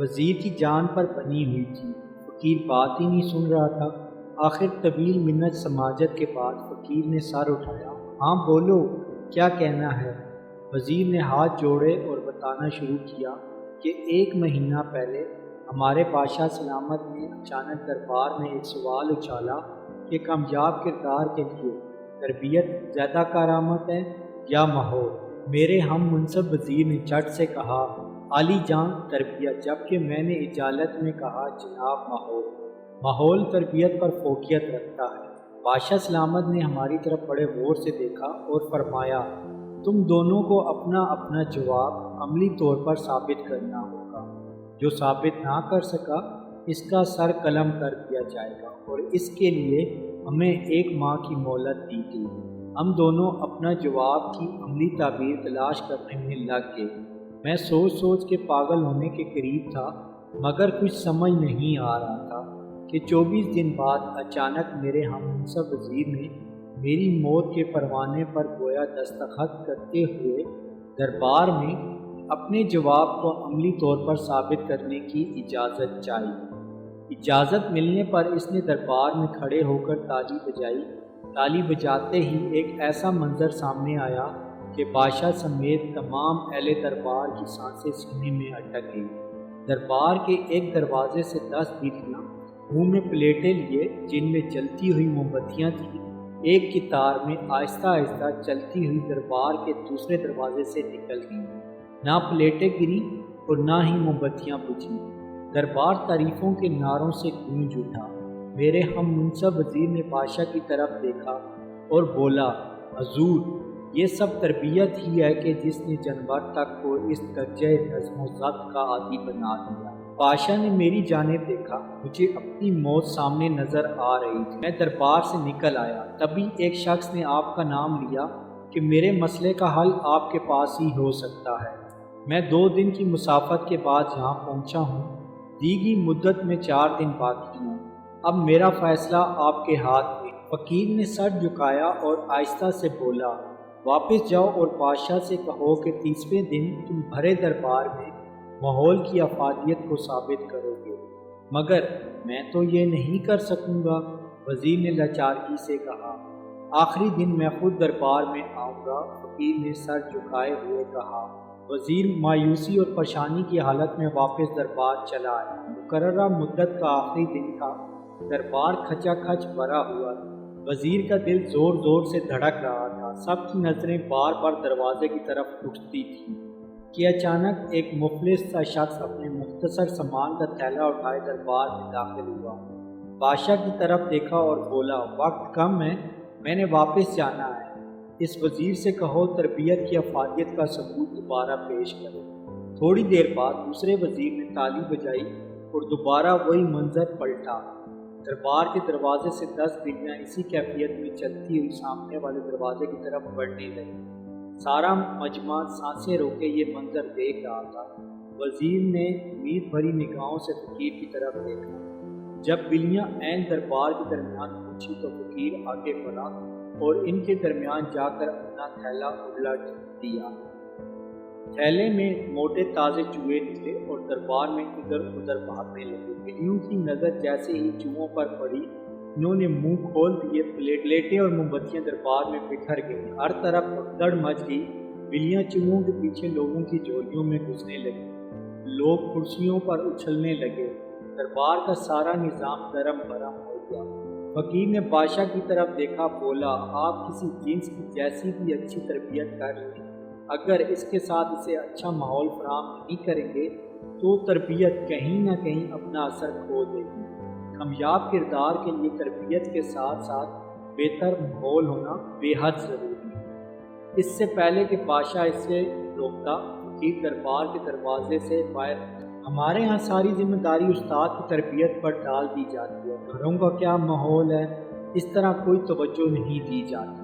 وزیر کی جان پر بنی ہوئی تھی۔ فقیر بات ہی نہیں سن رہا تھا۔ آخر طویل منت سماجت کے بعد فقیر نے سر اٹھایا۔ ہاں بولو، کیا کہنا ہے؟ وزیر نے ہاتھ جوڑے اور بتانا شروع کیا کہ 1 مہینہ پہلے ہمارے بادشاہ سلامت نے اچانک دربار میں ایک سوال اچھالا کہ کامیاب کردار کے لیے تربیت زیادہ کارآمد ہے یا ماحول؟ میرے ہم منصب وزیر نے جھٹ سے کہا، عالی جان تربیت، جبکہ میں نے اجالت میں کہا، جناب ماحول۔ ماحول تربیت پر فوقیت رکھتا ہے۔ بادشاہ سلامت نے ہماری طرف بڑے غور سے دیکھا اور فرمایا، تم دونوں کو اپنا اپنا جواب عملی طور پر ثابت کرنا ہوگا۔ جو ثابت نہ کر سکا اس کا سر قلم کر دیا جائے گا، اور اس کے لیے ہمیں 1 ماہ کی مہلت دی گئی۔ ہم دونوں اپنا جواب کی عملی تعبیر تلاش کرنے میں لگ گئے۔ میں سوچ سوچ کے پاگل ہونے کے قریب تھا، مگر کچھ سمجھ نہیں آ رہا تھا کہ 24 دن بعد اچانک میرے ہم منصب وزیر نے میری موت کے پروانے پر گویا دستخط کرتے ہوئے دربار میں اپنے جواب کو عملی طور پر ثابت کرنے کی اجازت چاہی۔ اجازت ملنے پر اس نے دربار میں کھڑے ہو کر تالی بجائی۔ تالی بجاتے ہی ایک ایسا منظر سامنے آیا کہ بادشاہ سمیت تمام اہل دربار کی سانسیں سینے میں اٹک گئی۔ دربار کے ایک دروازے سے 10 بیٹیاں منہ میں پلیٹیں لیے، جن میں جلتی ہوئی موم بتیاں تھیں، ایک قطار میں آہستہ آہستہ چلتی ہوئی دربار کے دوسرے دروازے سے نکل گئیں۔ نہ پلیٹیں گریں اور نہ ہی موم بتیاں بجھیں۔ دربار تعریفوں کے نعروں سے گونج اٹھا۔ میرے ہم منصب وزیر نے بادشاہ کی طرف دیکھا اور بولا، حضور، یہ سب تربیت ہی ہے کہ جس نے جانور تک کو اس درجہ نظم و ضبط کا عادی بنا دیا۔ بادشاہ نے میری جانب دیکھا۔ مجھے اپنی موت سامنے نظر آ رہی تھی۔ میں دربار سے نکل آیا۔ تبھی ایک شخص نے آپ کا نام لیا کہ میرے مسئلے کا حل آپ کے پاس ہی ہو سکتا ہے۔ میں 2 دن کی مسافت کے بعد یہاں پہنچا ہوں۔ دی گئی مدت میں 4 دن باقی ہیں۔ اب میرا فیصلہ آپ کے ہاتھ میں۔ فقیر نے سر جھکایا اور آہستہ سے بولا، واپس جاؤ اور بادشاہ سے کہو کہ 30ویں دن تم بھرے دربار میں ماحول کی افادیت کو ثابت کرو گے۔ مگر میں تو یہ نہیں کر سکوں گا، وزیر نے لاچارگی سے کہا۔ آخری دن میں خود دربار میں آؤں گا، فقیر نے سر جھکائے ہوئے کہا۔ وزیر مایوسی اور پریشانی کی حالت میں واپس دربار چلا آیا۔ مقررہ مدت کا آخری دن تھا۔ دربار کھچا کھچ بھرا ہوا تھا۔ وزیر کا دل زور زور سے دھڑک رہا تھا۔ سب کی نظریں بار بار دروازے کی طرف اٹھتی تھیں کہ اچانک ایک مفلس سا شخص اپنے مختصر سامان کا تھیلا اٹھائے دربار میں داخل ہوا۔ بادشاہ کی طرف دیکھا اور بولا، وقت کم ہے، میں نے واپس جانا ہے۔ اس وزیر سے کہو تربیت کی افادیت کا ثبوت دوبارہ پیش کرے۔ تھوڑی دیر بعد دوسرے وزیر نے تالی بجائی اور دوبارہ وہی منظر پلٹا۔ دربار کے دروازے سے 10 بیٹیاں اسی کیفیت میں چلتی ہوئی سامنے والے دروازے کی طرف بڑھنے لگیں۔ سارا مجمع سانسیں روکے یہ منظر دیکھ رہا تھا۔ وزیر نے امید بھری نگاہوں سے فقیر کی طرف دیکھا۔ جب بلیاں عین دربار کے درمیان پہنچی تو فقیر آگے بڑھا اور ان کے درمیان جا کر اپنا تھیلا الٹ دیا۔ تھیلے میں موٹے تازے چوہے نکلے اور دربار میں ادھر ادھر بھاگنے لگے۔ بلیوں کی نظر جیسے ہی چوہوں پر پڑی، انہوں نے منہ کھول دیے۔ پلیٹیں اور موم بتیاں دربار میں بکھر گئیں۔ ہر طرف بھگدڑ مچ گئی۔ بلیاں چوہوں کے پیچھے لوگوں کی جھولیوں میں گھسنے لگیں۔ لوگ کرسیوں پر اچھلنے لگے۔ دربار کا سارا نظام درم برم ہو گیا۔ فقیر نے بادشاہ کی طرف دیکھا، بولا، آپ کسی جنس کی جیسی بھی اچھی تربیت کر لیں، اگر اس کے ساتھ اسے اچھا ماحول فراہم نہیں کریں گے تو تربیت کہیں نہ کہیں اپنا اثر کھو دے گی۔ کامیاب کردار کے لیے تربیت کے ساتھ ساتھ بہتر ماحول ہونا بے حد ضروری ہے۔ اس سے پہلے کہ بادشاہ اس سے روکتا، فقیر دربار کے دروازے سے باہر، ہمارے ہاں ساری ذمہ داری استاد کی تربیت پر ڈال دی جاتی ہے، گھروں کا کیا ماحول ہے اس طرح کوئی توجہ نہیں دی جاتی۔